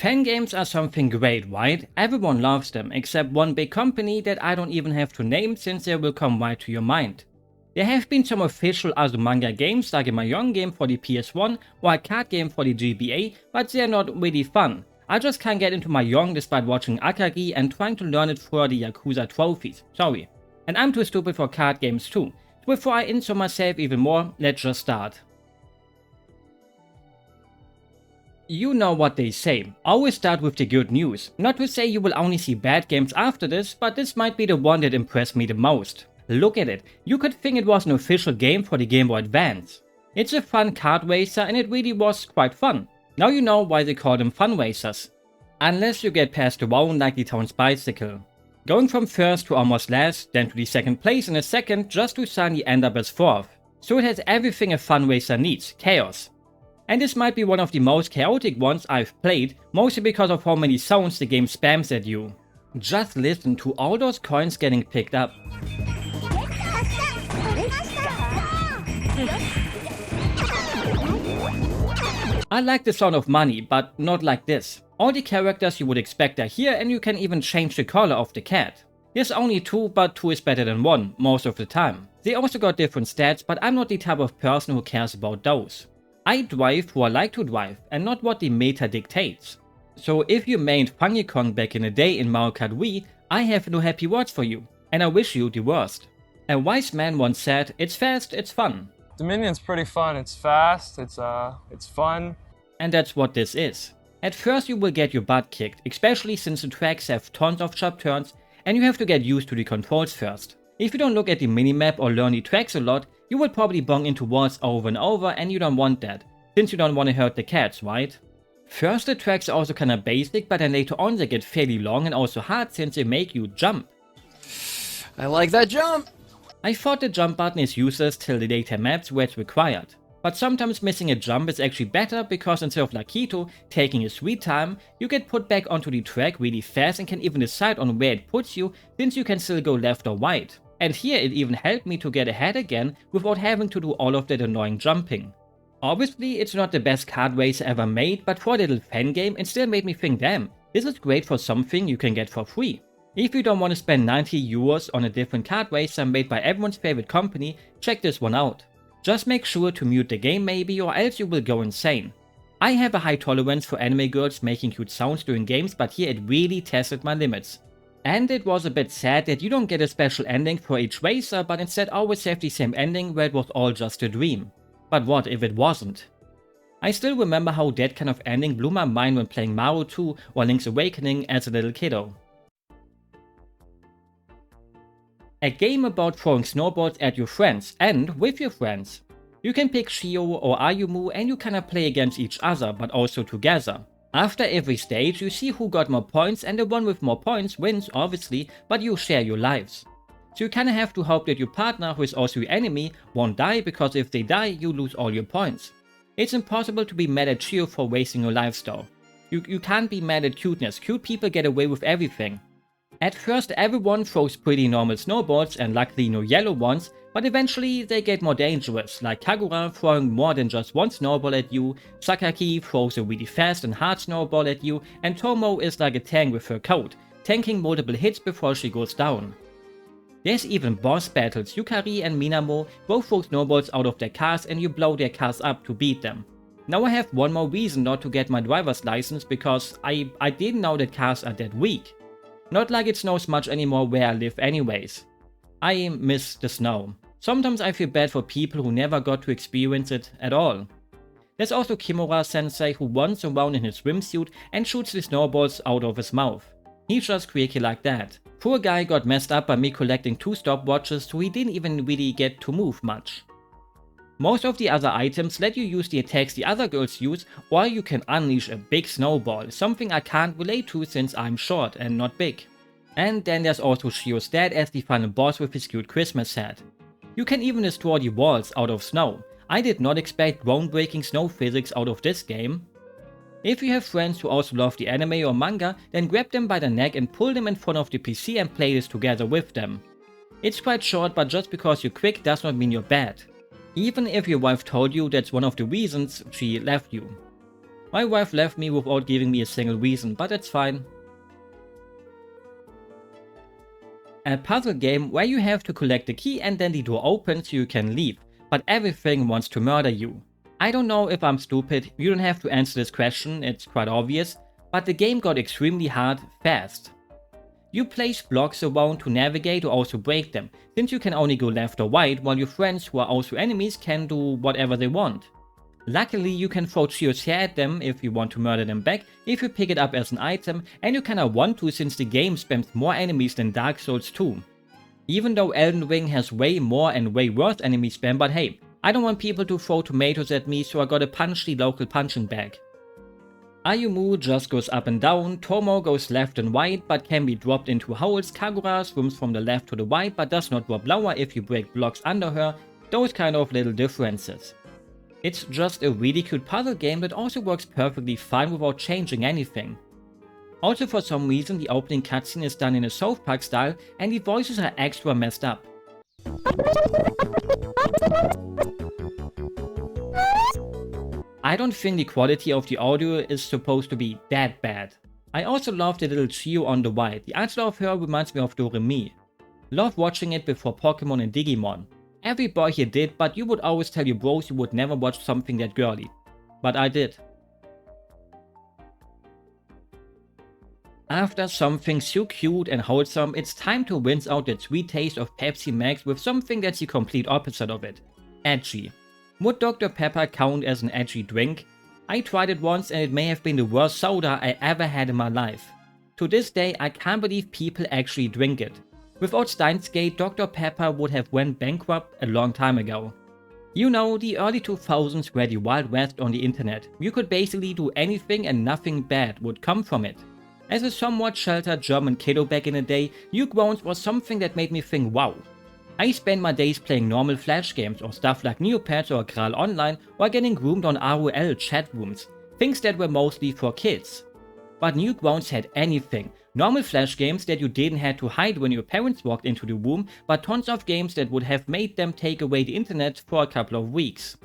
Fan games are something great, right? Everyone loves them, except one big company that I don't even have to name since they will come right to your mind. There have been some official Azumanga games like a Mahjong game for the PS1 or a card game for the GBA, but they are not really fun. I just can't get into Mahjong despite watching Akagi and trying to learn it for the Yakuza trophies, sorry. And I'm too stupid for card games too. So before I insult myself even more, let's just start. You know what they say, always start with the good news. Not to say you will only see bad games after this, but this might be the one that impressed me the most. Look at it, you could think it was an official game for the Game Boy Advance. It's a fun kart racer and it really was quite fun. Now you know why they call them fun racers. Unless you get past the round like the town's bicycle. Going from first to almost last, then to the second place in a second just to suddenly end up as fourth. So it has everything a fun racer needs, chaos. And this might be one of the most chaotic ones I've played, mostly because of how many sounds the game spams at you. Just listen to all those coins getting picked up. I like the sound of money, but not like this. All the characters you would expect are here and you can even change the color of the cat. There's only 2, but 2 is better than 1, most of the time. They also got different stats, but I'm not the type of person who cares about those. I drive who I like to drive, and not what the meta dictates. So if you mained Funky Kong back in the day in Mario Kart Wii, I have no happy words for you, and I wish you the worst. A wise man once said, it's fast, it's fun. Dominion's pretty fun, it's fast, it's fun. And that's what this is. At first you will get your butt kicked, especially since the tracks have tons of sharp turns and you have to get used to the controls first. If you don't look at the minimap or learn the tracks a lot, you will probably bong into walls over and over and you don't want that, since you don't want to hurt the cats, right? First the tracks are also kinda basic, but then later on they get fairly long and also hard since they make you jump. I like that jump! I thought the jump button is useless till the later maps where it's required. But sometimes missing a jump is actually better because instead of Lakito taking a sweet time, you get put back onto the track really fast and can even decide on where it puts you since you can still go left or right. And here it even helped me to get ahead again without having to do all of that annoying jumping. Obviously it's not the best kart racer ever made, but for a little fan game it still made me think, damn, this is great for something you can get for free. If you don't want to spend 90 euros on a different kart racer made by everyone's favorite company, check this one out. Just make sure to mute the game maybe, or else you will go insane. I have a high tolerance for anime girls making cute sounds during games, but here it really tested my limits. And it was a bit sad that you don't get a special ending for each racer, but instead always have the same ending where it was all just a dream. But what if it wasn't? I still remember how that kind of ending blew my mind when playing Mario 2 or Link's Awakening as a little kiddo. A game about throwing snowballs at your friends and with your friends. You can pick Chiyo or Ayumu and you kinda play against each other but also together. After every stage you see who got more points and the one with more points wins obviously, but you share your lives. So you kinda have to hope that your partner, who is also your enemy, won't die, because if they die you lose all your points. It's impossible to be mad at Chiyo for wasting your lives though. You can't be mad at cuteness, cute people get away with everything. At first everyone throws pretty normal snowballs and luckily no yellow ones, but eventually they get more dangerous, like Kagura throwing more than just one snowball at you, Sakaki throws a really fast and hard snowball at you, and Tomo is like a tank with her coat, tanking multiple hits before she goes down. There's even boss battles. Yukari and Minamo both throw snowballs out of their cars and you blow their cars up to beat them. Now I have one more reason not to get my driver's license, because I didn't know that cars are that weak. Not like it snows much anymore where I live anyways. I miss the snow. Sometimes I feel bad for people who never got to experience it at all. There's also Kimura sensei who runs around in his swimsuit and shoots the snowballs out of his mouth. He's just quirky like that. Poor guy got messed up by me collecting 2 stopwatches, so he didn't even really get to move much. Most of the other items let you use the attacks the other girls use, or you can unleash a big snowball, something I can't relate to since I'm short and not big. And then there's also Chiyo's dad as the final boss with his cute Christmas hat. You can even destroy the walls out of snow. I did not expect groundbreaking snow physics out of this game. If you have friends who also love the anime or manga, then grab them by the neck and pull them in front of the PC and play this together with them. It's quite short, but just because you're quick does not mean you're bad. Even if your wife told you that's one of the reasons she left you. My wife left me without giving me a single reason, but it's fine. A puzzle game where you have to collect the key and then the door opens so you can leave, but everything wants to murder you. I don't know if I'm stupid, you don't have to answer this question, it's quite obvious, but the game got extremely hard fast. You place blocks around to navigate or also break them, since you can only go left or right, while your friends who are also enemies can do whatever they want. Luckily, you can throw Chiyo's hair at them if you want to murder them back, if you pick it up as an item, and you kinda want to since the game spams more enemies than Dark Souls 2. Even though Elden Ring has way more and way worse enemy spam, but hey, I don't want people to throw tomatoes at me, so I gotta punch the local punching bag. Ayumu just goes up and down, Tomo goes left and right but can be dropped into holes, Kagura swims from the left to the right but does not drop lower if you break blocks under her, those kind of little differences. It's just a really cute puzzle game that also works perfectly fine without changing anything. Also for some reason the opening cutscene is done in a South Park style and the voices are extra messed up. I don't think the quality of the audio is supposed to be that bad. I also love the little Chiyo on the right, the art of her reminds me of Doremi. Love watching it before Pokemon and Digimon. Every boy here did, but you would always tell your bros you would never watch something that girly. But I did. After something so cute and wholesome, it's time to rinse out that sweet taste of Pepsi Max with something that's the complete opposite of it. Edgy. Would Dr. Pepper count as an edgy drink? I tried it once and it may have been the worst soda I ever had in my life. To this day I can't believe people actually drink it. Without Steins Gate, Dr. Pepper would have went bankrupt a long time ago. You know, the early 2000s were the Wild West on the internet. You could basically do anything and nothing bad would come from it. As a somewhat sheltered German kiddo back in the day, Newgrounds was something that made me think wow. I spent my days playing normal Flash games or stuff like Neopets or Kral Online or getting groomed on ROL chat rooms, things that were mostly for kids. But Newgrounds had anything. Normal Flash games that you didn't have to hide when your parents walked into the room, but tons of games that would have made them take away the internet for a couple of weeks.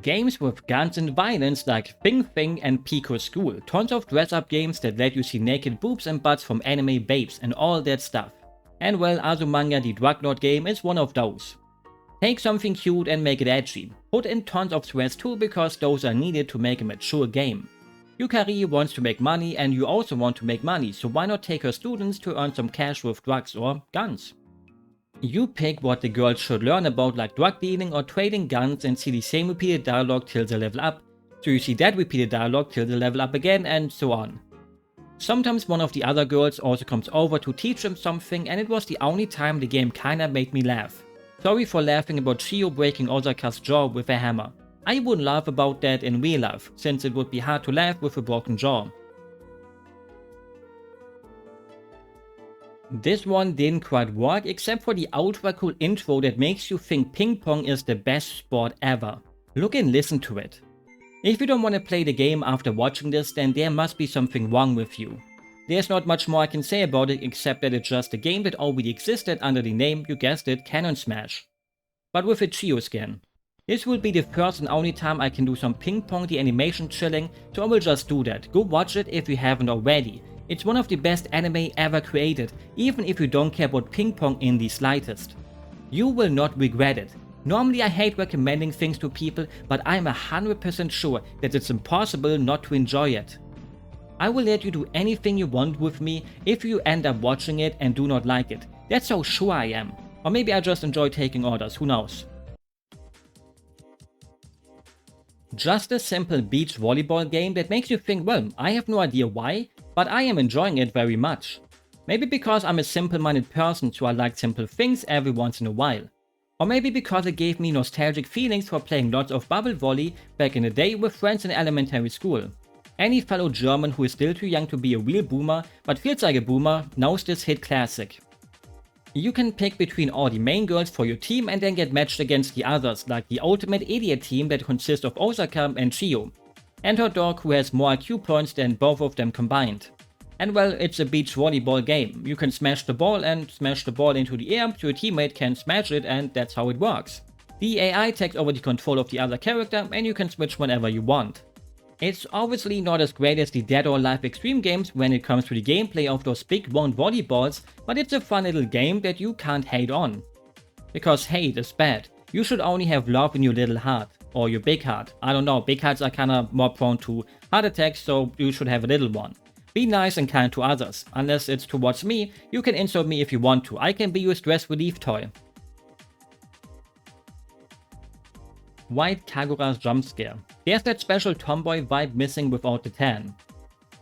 Games with guns and violence like Fing Fing and Pico School, tons of dress-up games that let you see naked boobs and butts from anime babes and all that stuff. And well, Azumanga the Drug Lord game is one of those. Take something cute and make it edgy. Put in tons of swears too because those are needed to make a mature game. Yukari wants to make money and you also want to make money, so why not take her students to earn some cash with drugs or guns? You pick what the girls should learn about like drug dealing or trading guns and see the same repeated dialogue till they level up, so you see that repeated dialogue till they level up again and so on. Sometimes one of the other girls also comes over to teach them something and it was the only time the game kinda made me laugh. Sorry for laughing about Chiyo breaking Osaka's jaw with a hammer. I wouldn't laugh about that in real life, since it would be hard to laugh with a broken jaw. This one didn't quite work except for the ultra cool intro that makes you think ping pong is the best sport ever. Look and listen to it. If you don't want to play the game after watching this, then there must be something wrong with you. There's not much more I can say about it except that it's just a game that already existed under the name, you guessed it, Cannonsmash. But with a Chiyo skin. This will be the first and only time I can do some ping pong the animation chilling, so I will just do that. Go watch it if you haven't already. It's one of the best anime ever created, even if you don't care about ping pong in the slightest. You will not regret it. Normally I hate recommending things to people, but I'm 100% sure that it's impossible not to enjoy it. I will let you do anything you want with me if you end up watching it and do not like it. That's how sure I am. Or maybe I just enjoy taking orders, who knows. Just a simple beach volleyball game that makes you think, well, I have no idea why, but I am enjoying it very much. Maybe because I'm a simple-minded person, so I like simple things every once in a while. Or maybe because it gave me nostalgic feelings for playing lots of bubble volley back in the day with friends in elementary school. Any fellow German who is still too young to be a real boomer, but feels like a boomer, knows this hit classic. You can pick between all the main girls for your team and then get matched against the others, like the ultimate idiot team that consists of Osaka and Chiyo, and her dog who has more IQ points than both of them combined. And well, it's a beach volleyball game. You can smash the ball and smash the ball into the air so your teammate can smash it, and that's how it works. The AI takes over the control of the other character and you can switch whenever you want. It's obviously not as great as the Dead or Alive Extreme games when it comes to the gameplay of those big round volleyballs, but it's a fun little game that you can't hate on. Because hate is bad. You should only have love in your little heart. Or your big heart. I don't know, big hearts are kinda more prone to heart attacks, so you should have a little one. Be nice and kind to others. Unless it's towards me, you can insult me if you want to. I can be your stress relief toy. White Kagura's jump scare. There's that special tomboy vibe missing without the tan.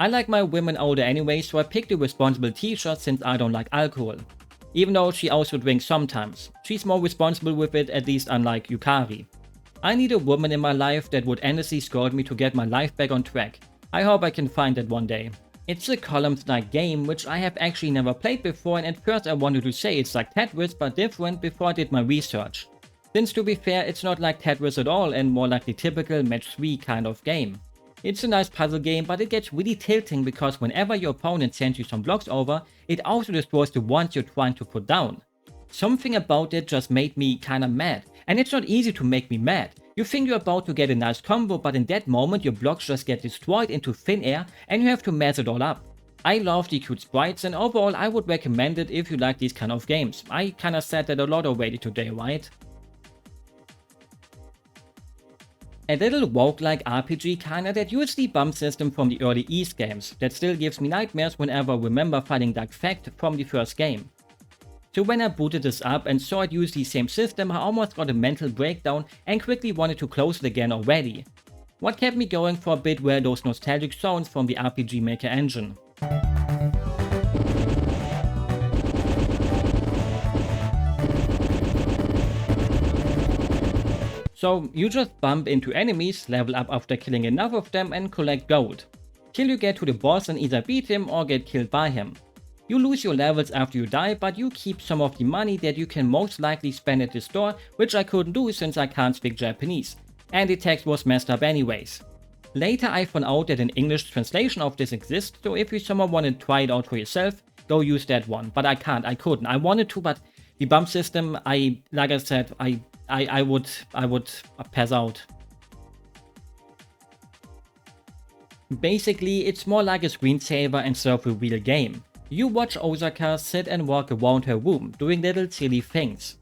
I like my women older anyway, so I picked a responsible t-shirt since I don't like alcohol. Even though she also drinks sometimes. She's more responsible with it, at least unlike Yukari. I need a woman in my life that would endlessly scold me to get my life back on track. I hope I can find that one day. It's a columns-like game which I have actually never played before, and at first I wanted to say it's like Tetris but different before I did my research. Since to be fair, it's not like Tetris at all and more like the typical match 3 kind of game. It's a nice puzzle game, but it gets really tilting because whenever your opponent sends you some blocks over, it also destroys the ones you're trying to put down. Something about it just made me kinda mad. And it's not easy to make me mad. You think you're about to get a nice combo, but in that moment your blocks just get destroyed into thin air and you have to mess it all up. I love the cute sprites, and overall I would recommend it if you like these kind of games. I kinda said that a lot already today, right? A little roguelike RPG kinda that used the bump system from the early Ys games that still gives me nightmares whenever I remember fighting Dark Fact from the first game. So when I booted this up and saw it use the same system, I almost got a mental breakdown and quickly wanted to close it again already. What kept me going for a bit were those nostalgic sounds from the RPG Maker engine. So you just bump into enemies, level up after killing enough of them and collect gold. Till you get to the boss and either beat him or get killed by him. You lose your levels after you die, but you keep some of the money that you can most likely spend at the store, which I couldn't do since I can't speak Japanese. And the text was messed up anyways. Later I found out that an English translation of this exists, so if you someone want to try it out for yourself, go use that one. But I couldn't. I wanted to, but the bump system, like I said, I would pass out. Basically, it's more like a screensaver instead of a real game. You watch Osaka sit and walk around her room, doing little silly things.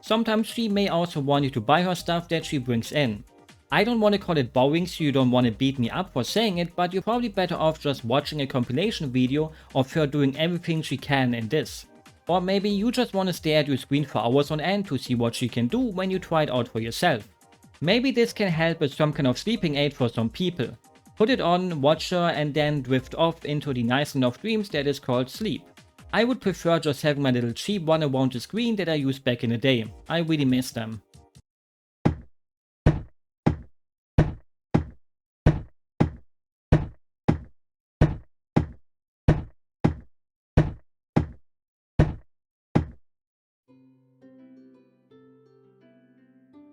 Sometimes she may also want you to buy her stuff that she brings in. I don't want to call it boring, so you don't want to beat me up for saying it, but you're probably better off just watching a compilation video of her doing everything she can in this. Or maybe you just want to stare at your screen for hours on end to see what she can do when you try it out for yourself. Maybe this can help as some kind of sleeping aid for some people. Put it on, watch her, and then drift off into the nice enough dreams that is called sleep. I would prefer just having my little cheap one around the screen that I used back in the day. I really miss them.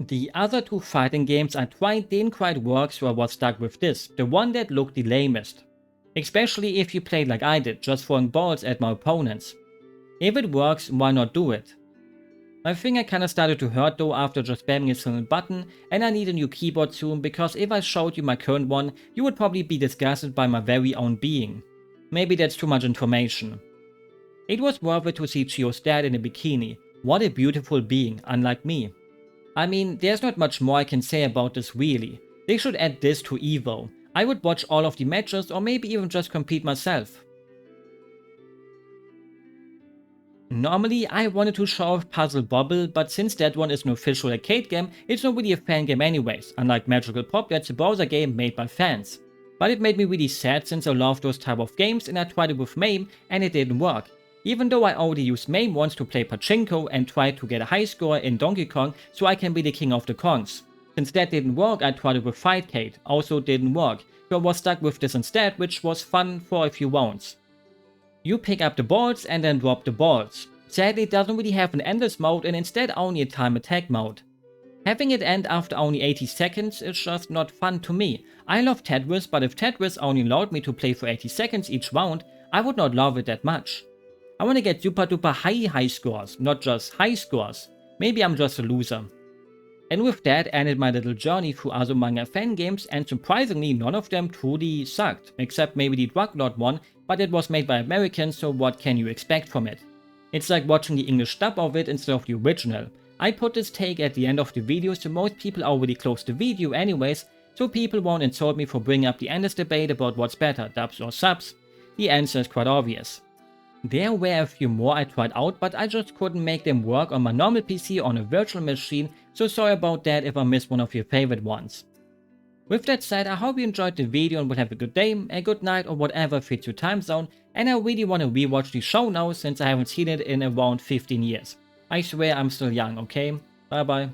The other two fighting games I tried didn't quite work, so I was stuck with this, the one that looked the lamest. Especially if you played like I did, just throwing balls at my opponents. If it works, why not do it? My finger kinda started to hurt though after just spamming a single button, and I need a new keyboard soon, because if I showed you my current one, you would probably be disgusted by my very own being. Maybe that's too much information. It was worth it to see Chiyo's dad in a bikini. What a beautiful being, unlike me. I mean, there's not much more I can say about this really. They should add this to EVO. I would watch all of the matches or maybe even just compete myself. Normally I wanted to show off Puzzle Bobble, but since that one is an official arcade game, it's not really a fan game anyways, unlike Magical Pop that's a browser game made by fans. But it made me really sad since I love those type of games and I tried it with MAME and it didn't work. Even though I already used MAME once to play Pachinko and tried to get a high score in Donkey Kong so I can be the king of the Kongs. Since that didn't work, I tried it with Fightcade, also didn't work, so I was stuck with this instead, which was fun for a few rounds. You pick up the balls and then drop the balls. Sadly it doesn't really have an endless mode and instead only a time attack mode. Having it end after only 80 seconds is just not fun to me. I love Tetris, but if Tetris only allowed me to play for 80 seconds each round, I would not love it that much. I want to get super duper high scores, not just high scores. Maybe I'm just a loser. And with that ended my little journey through Azumanga fan games, and surprisingly none of them truly sucked, except maybe the Drug Lord one, but it was made by Americans, so what can you expect from it? It's like watching the English dub of it instead of the original. I put this take at the end of the video, so most people already closed the video anyways, so people won't insult me for bringing up the endless debate about what's better, dubs or subs. The answer is quite obvious. There were a few more I tried out, but I just couldn't make them work on my normal PC on a virtual machine, so sorry about that if I missed one of your favorite ones. With that said, I hope you enjoyed the video and will have a good day, a good night, or whatever fits your time zone, and I really want to rewatch the show now since I haven't seen it in around 15 years. I swear I'm still young, okay? Bye bye.